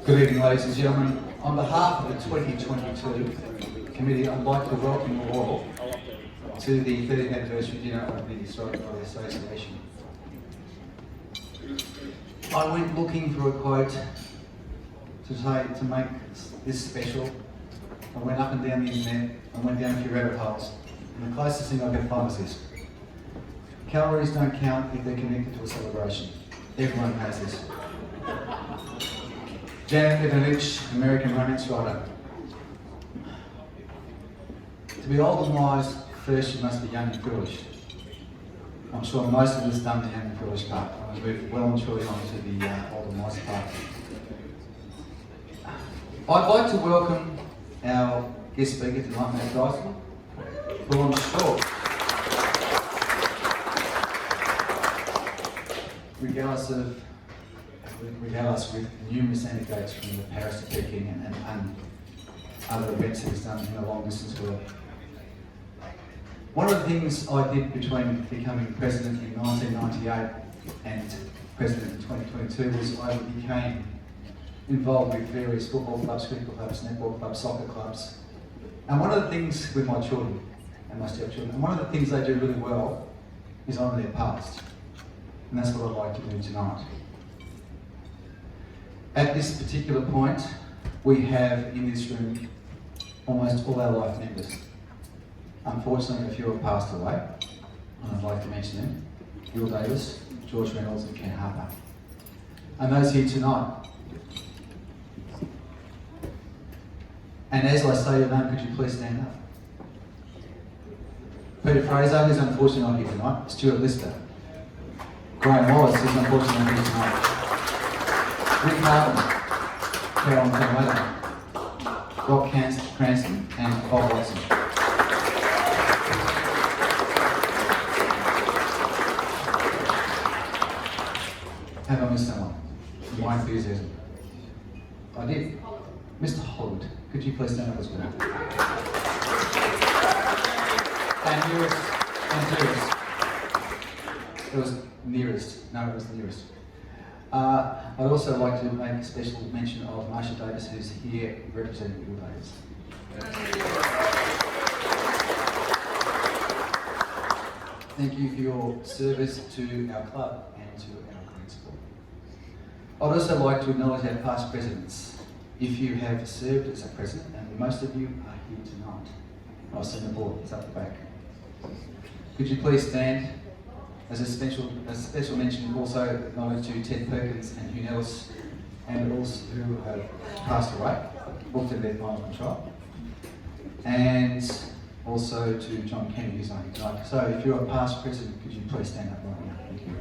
Good evening, ladies and gentlemen. On behalf of the 2022 committee, I'd like to welcome you all to the 30th anniversary dinner of the Historic Valley Association. I went looking for a quote to make this special. I went up and down the internet and went down a few rabbit holes, and the closest thing I could find was this: calories don't count if they're connected to a celebration. Everyone knows this. Janet Evanovich, American romance writer. To be old and wise, first you must be young and foolish. I'm sure most of us done the young and foolish part. I'm going to move well and truly on to the old and wise part. I'd like to welcome our guest speaker tonight, Matt Dyson, who I'm sure, regardless with numerous anecdotes from the Paris to Peking and other events that he's done in the long distance world. One of the things I did between becoming president in 1998 and president in 2022 was I became involved with various football clubs, cricket clubs, netball clubs, soccer clubs. And one of the things with my children and my stepchildren, and one of the things they do really well is honour their past. And that's what I'd like to do tonight. At this particular point, we have in this room almost all our life members. Unfortunately, a few have passed away, and I'd like to mention them: Bill Davis, George Reynolds, and Ken Harper. And those here tonight. And as I say your name, could you please stand up? Peter Fraser, who's unfortunately not here tonight. Stuart Lister. Graham Wallace, who's unfortunately not here tonight. Rick Carlton, Carolyn Fenway, Rob Cranston, and Bob Watson. Have I missed someone? My enthusiasm. I did. Mr. Hollywood, could you please stand up as well? And nearest. It was nearest. No, it was the nearest. I'd also like to make a special mention of Marsha Davis, who's here representing Bill Davis. Thank you for your service to our club and to our principal. I'd also like to acknowledge our past presidents. If you have served as a president, and most of you are here tonight, I'll send the board, it's up the back. Could you please stand? As a special mention, also acknowledge to Ted Perkins and Hugh Nellis, and also who have passed away, booked in their final control, and also to John Kennedy, who's not here tonight. So if you're a past president, could you please stand up right now? Thank you.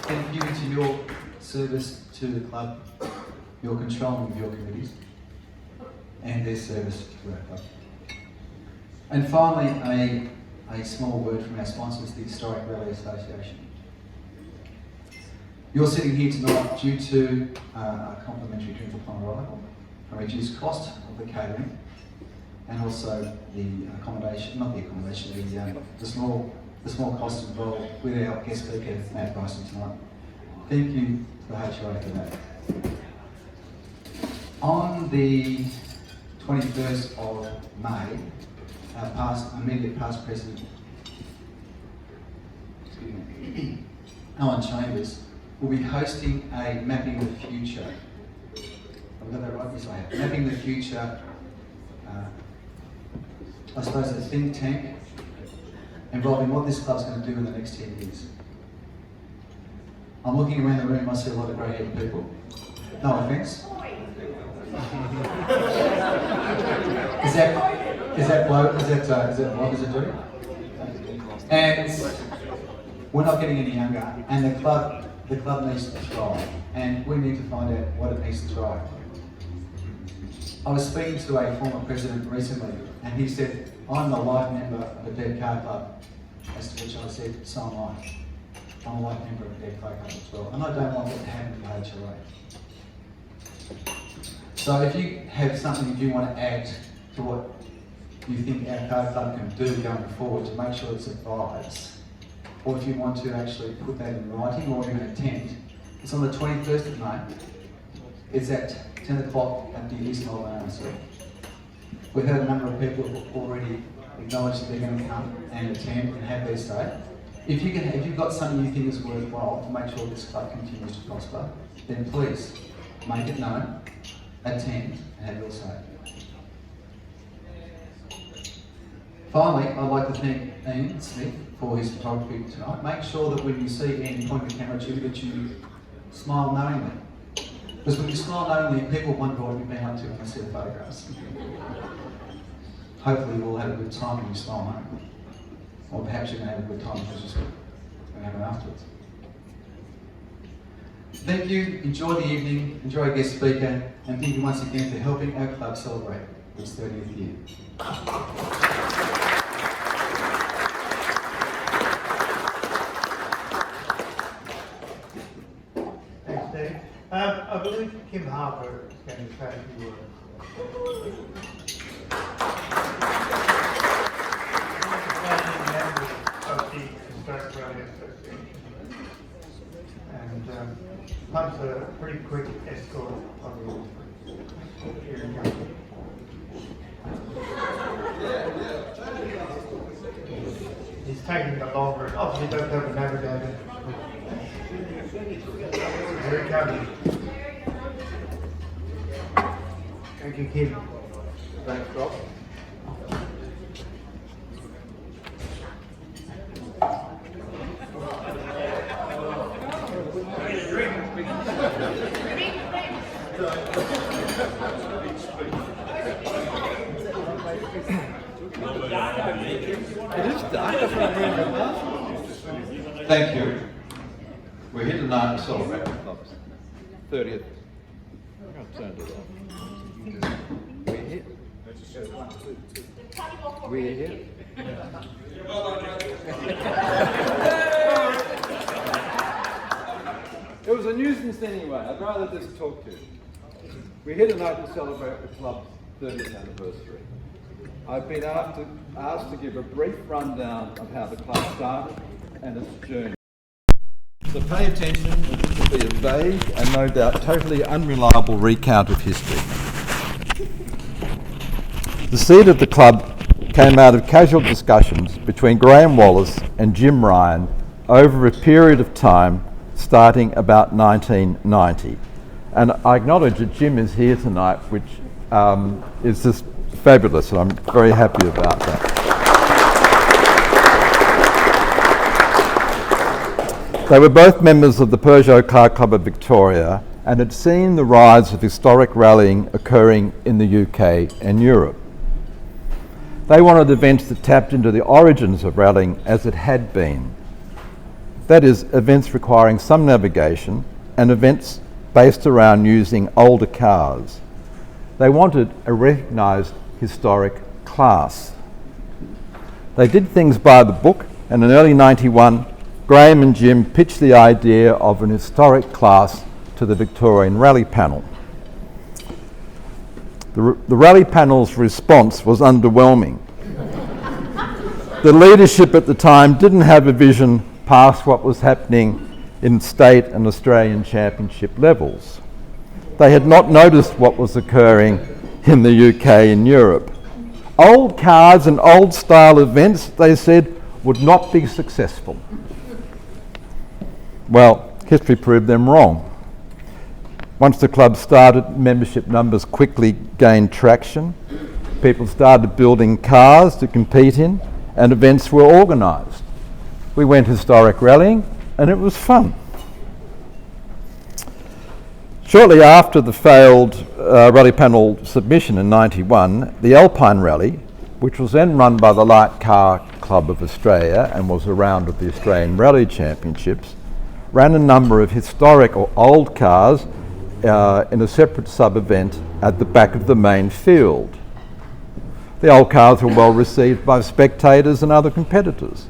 Thank you to your service to the club, your controlling of your committees, and their service to our club. And finally, a small word from our sponsors, the Historic Valley Association. You're sitting here tonight due to a complimentary drink upon arrival, a reduced cost of the catering, and also the accommodation, not the accommodation, the small cost involved with our guest speaker, Matt Dyson, tonight. Thank you to the HRA for that. On the 21st of May, our immediate past president, Alan Chambers, will be hosting a Mapping the Future. Have I got that right? Yes, I have. Mapping the Future, I suppose a think tank involving what this club's going to do in the next 10 years. I'm looking around the room, I see a lot of grey-haired people. No offence. Is that what is it doing? And we're not getting any younger, and the club needs to thrive, and we need to find out what it needs to thrive. I was speaking to a former president recently, and he said, "I'm a life member of a dead car club," as to which I said, "So am I. I'm a life member of a dead car club as well, and I don't want that to happen to the HRA." So if you have something you want to add to what you think our card club can do going forward to make sure it survives, or if you want to actually put that in writing or even attend, it's on the 21st of May. It's at 10 o'clock at the East Melbourne Circle. We've had a number of people who've already acknowledged that they're going to come and attend and have their say. If you've got something you think is worthwhile to make sure this club continues to prosper, then please make it known, attend, and have your say. Finally, I'd like to thank Ian Smith for his photography tonight. Make sure that when you see Ian point the camera at you, that you smile knowingly. Because when you smile knowingly, people wonder what you've been up to when they see the photographs. Hopefully you'll have a good time when you smile knowingly. Or perhaps you're going to have a good time because you're going to have it afterwards. Thank you, enjoy the evening, enjoy our guest speaker, and thank you once again for helping our club celebrate its 30th year. Thanks, Dave. I believe Kim Harper is going to say a few words. Of the Historic Rally Association. And pumps a pretty quick escort of the here in Harper. He's taking the longer. Obviously, don't have a navigator. Here it comes. Thank you, Kim. Thanks, Rob. Thank you. We're here tonight to celebrate the club's 30th. We're here. It was a nuisance anyway. I'd rather just talk to you. We're here tonight to celebrate the club's 30th anniversary. I've been asked to give a brief rundown of how the club started and its journey. So pay attention, as this will be a vague and no doubt totally unreliable recount of history. The seed of the club came out of casual discussions between Graham Wallace and Jim Ryan over a period of time starting about 1990. And I acknowledge that Jim is here tonight, which is just fabulous, and I'm very happy about that. They were both members of the Peugeot Car Club of Victoria and had seen the rise of historic rallying occurring in the UK and Europe. They wanted events that tapped into the origins of rallying as it had been. That is, events requiring some navigation and events based around using older cars. They wanted a recognised historic class. They did things by the book, and in early '91, Graham and Jim pitched the idea of an historic class to the Victorian Rally Panel. The Rally Panel's response was underwhelming. The leadership at the time didn't have a vision past what was happening in state and Australian championship levels. They had not noticed what was occurring in the UK and Europe. Old cars and old style events, they said, would not be successful. Well, history proved them wrong. Once the club started, membership numbers quickly gained traction. People started building cars to compete in, and events were organised. We went historic rallying, and it was fun. Shortly after the failed Rally Panel submission in '91, the Alpine Rally, which was then run by the Light Car Club of Australia and was a round of the Australian Rally Championships, ran a number of historic or old cars in a separate sub-event at the back of the main field. The old cars were well received by spectators and other competitors.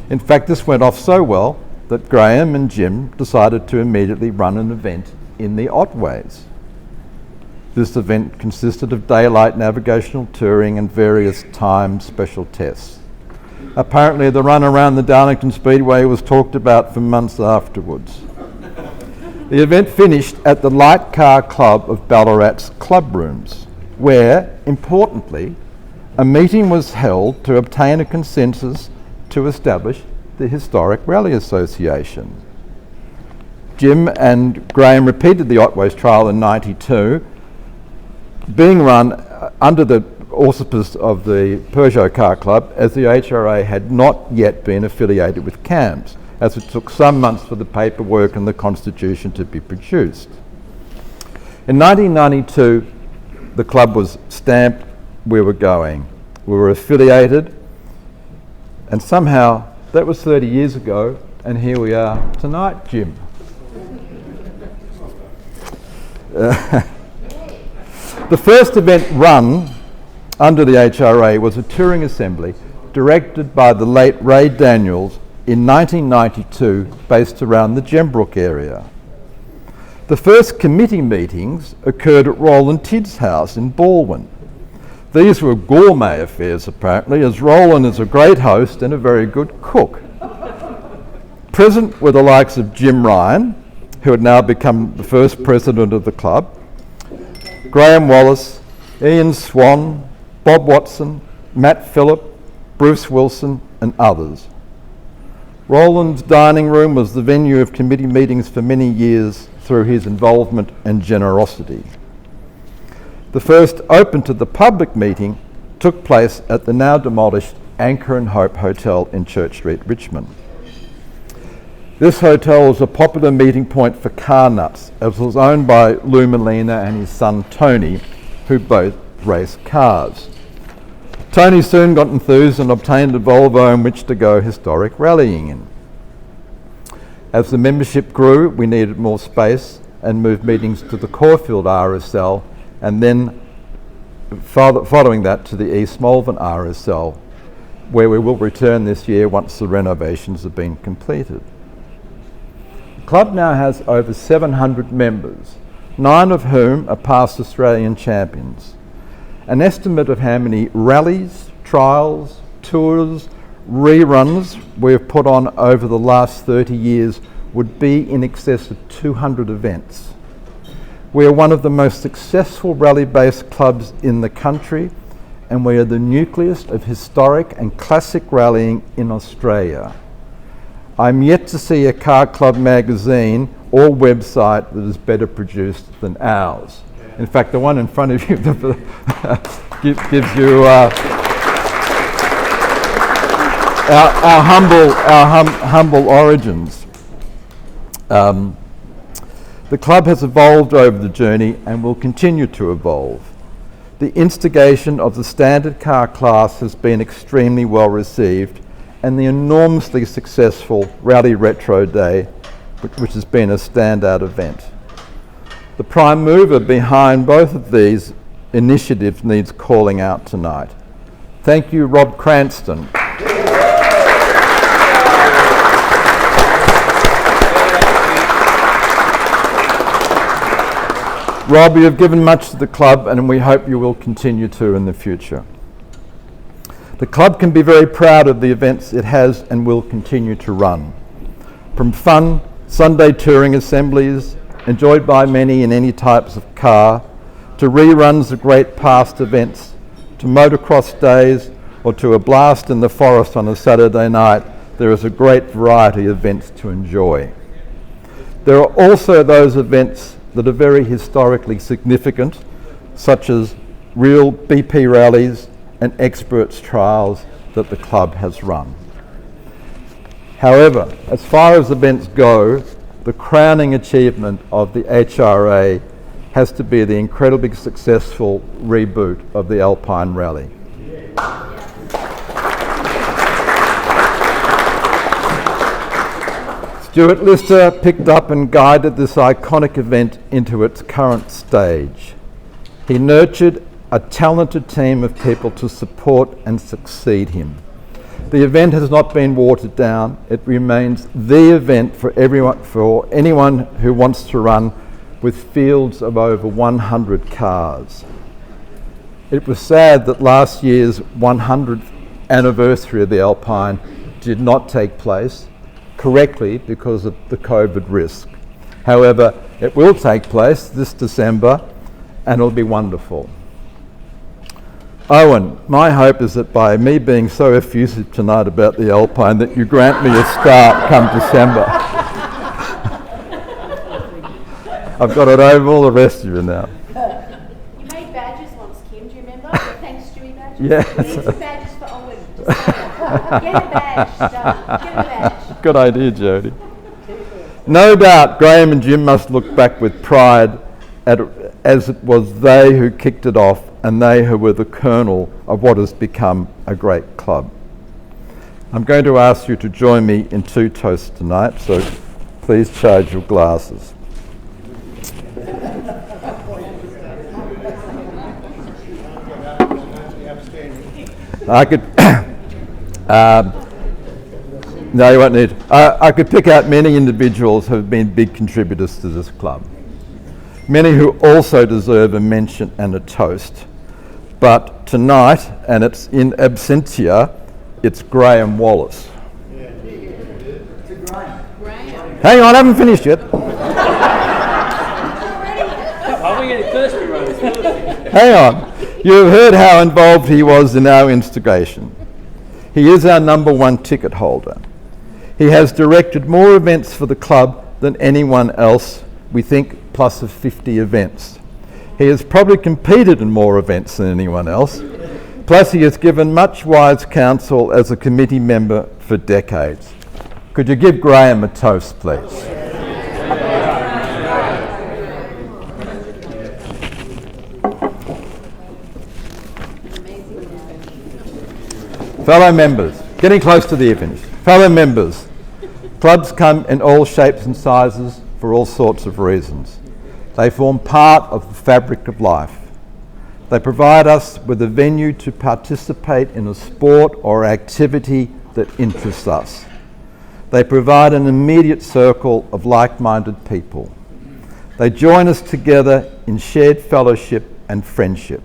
In fact, this went off so well that Graham and Jim decided to immediately run an event in the Otways. This event consisted of daylight navigational touring and various timed special tests. Apparently the run around the Darlington Speedway was talked about for months afterwards. The event finished at the Light Car Club of Ballarat's club rooms, where, importantly, a meeting was held to obtain a consensus to establish the Historic Rally Association. Jim and Graham repeated the Otways trial in '92, being run under the auspices of the Peugeot Car Club, as the HRA had not yet been affiliated with CAMS, as it took some months for the paperwork and the constitution to be produced. In 1992, the club was stamped, we were going. We were affiliated, and somehow that was 30 years ago, and here we are tonight, Jim. The first event run under the HRA was a touring assembly directed by the late Ray Daniels in 1992, based around the Gembrook area. The first committee meetings occurred at Roland Tidd's house in Balwyn. These were gourmet affairs apparently, as Roland is a great host and a very good cook. Present were the likes of Jim Ryan, who had now become the first president of the club, Graham Wallace, Ian Swan, Bob Watson, Matt Phillip, Bruce Wilson and others. Roland's dining room was the venue of committee meetings for many years through his involvement and generosity. The first open to the public meeting took place at the now demolished Anchor and Hope Hotel in Church Street, Richmond. This hotel was a popular meeting point for car nuts, as it was owned by Lou Molina and his son Tony, who both race cars. Tony soon got enthused and obtained a Volvo in which to go historic rallying in. As the membership grew, we needed more space and moved meetings to the Caulfield RSL, and then following that to the East Malvern RSL, where we will return this year once the renovations have been completed. The club now has over 700 members, 9 of whom are past Australian champions. An estimate of how many rallies, trials, tours, reruns we have put on over the last 30 years would be in excess of 200 events. We are one of the most successful rally-based clubs in the country, and we are the nucleus of historic and classic rallying in Australia. I'm yet to see a car club magazine or website that is better produced than ours. In fact, the one in front of you gives you our humble origins. The club has evolved over the journey and will continue to evolve. The instigation of the standard car class has been extremely well received, and the enormously successful Rally Retro Day, which has been a standout event. The prime mover behind both of these initiatives needs calling out tonight. Thank you, Rob Cranston. Rob, you have given much to the club, and we hope you will continue to in the future. The club can be very proud of the events it has and will continue to run. From fun Sunday touring assemblies, enjoyed by many in any types of car, to reruns of great past events, to motocross days, or to a blast in the forest on a Saturday night, there is a great variety of events to enjoy. There are also those events that are very historically significant, such as real BP rallies and experts trials that the club has run. However, as far as events go, the crowning achievement of the HRA has to be the incredibly successful reboot of the Alpine Rally. Stuart Lister picked up and guided this iconic event into its current stage. He nurtured a talented team of people to support and succeed him. The event has not been watered down. It remains the event for anyone who wants to run with fields of over 100 cars. It was sad that last year's 100th anniversary of the Alpine did not take place, correctly because of the COVID risk. However, it will take place this December and it'll be wonderful. Owen, my hope is that by me being so effusive tonight about the Alpine that you grant me a start come December. I've got it over all the rest of you now. You made badges once, Kim, do you remember? The thanks Stewie badges? Yes. There's some badges for Owen. Get a badge done. Get a badge. Good idea, Jodie. No doubt Graham and Jim must look back with pride as it was they who kicked it off and they who were the kernel of what has become a great club. I'm going to ask you to join me in 2 toasts tonight, so please charge your glasses. I could, no, you won't need. I could pick out many individuals who have been big contributors to this club. Many who also deserve a mention and a toast. But tonight, and it's in absentia, it's Graham Wallace. Hang on, I haven't finished yet. Hang on. You have heard how involved he was in our instigation. He is our #1 ticket holder. He has directed more events for the club than anyone else, we think, plus of 50 events. He has probably competed in more events than anyone else. Plus he has given much wise counsel as a committee member for decades. Could you give Graham a toast, please? Fellow members, getting close to the finish. Fellow members, clubs come in all shapes and sizes for all sorts of reasons. They form part of the fabric of life. They provide us with a venue to participate in a sport or activity that interests us. They provide an immediate circle of like-minded people. They join us together in shared fellowship and friendship.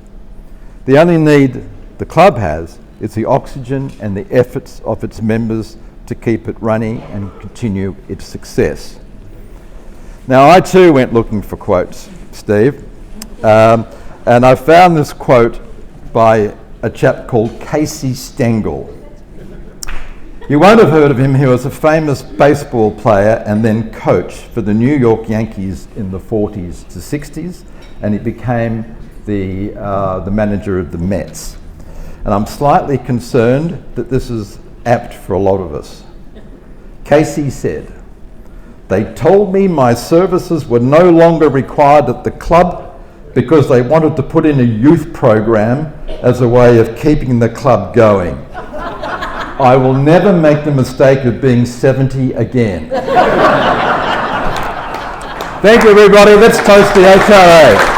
The only need the club has is the oxygen and the efforts of its members to keep it running and continue its success. Now, I too went looking for quotes, Steve, and I found this quote by a chap called Casey Stengel. You won't have heard of him. He was a famous baseball player and then coach for the New York Yankees in the 40s to 60s, and he became the manager of the Mets. And I'm slightly concerned that this is apt for a lot of us. Casey said, "They told me my services were no longer required at the club because they wanted to put in a youth program as a way of keeping the club going. I will never make the mistake of being 70 again." Thank you, everybody. Let's toast the HRA.